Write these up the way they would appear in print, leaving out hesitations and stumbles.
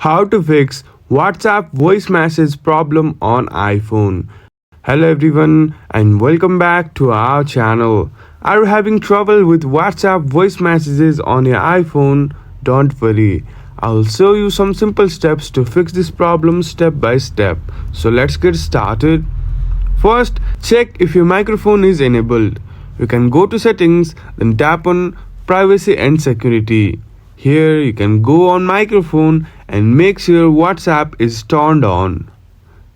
How to fix WhatsApp voice message problem on iPhone. Hello everyone and welcome back to our channel. Are you having trouble with WhatsApp voice messages on your iPhone? Don't worry. I'll show you some simple steps to fix this problem step by step. So let's get started. First, check if your microphone is enabled. You can go to settings, then tap on privacy and security. Here you can go on microphone and make sure WhatsApp is turned on.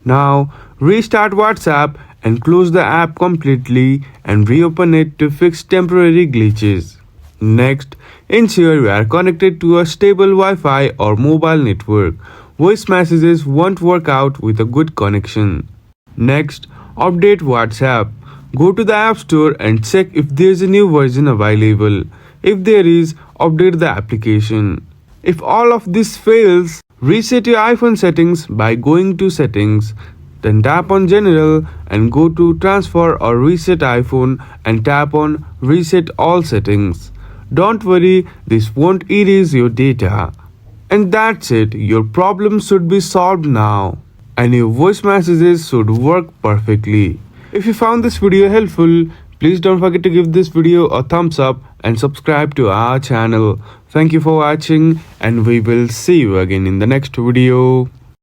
Now restart WhatsApp and close the app completely and reopen it to fix temporary glitches. Next, ensure you are connected to a stable Wi-Fi or mobile network. Voice messages won't work out with a good connection. Next, update WhatsApp. Go to the App Store and check if there is a new version available. If there is, update the application. If all of this fails, reset your iPhone settings by going to Settings. Then tap on General and go to Transfer or Reset iPhone and tap on Reset All Settings. Don't worry, this won't erase your data. And that's it, your problem should be solved now. And your voice messages should work perfectly. If you found this video helpful, please don't forget to give this video a thumbs up and subscribe to our channel. Thank you for watching and we will see you again in the next video.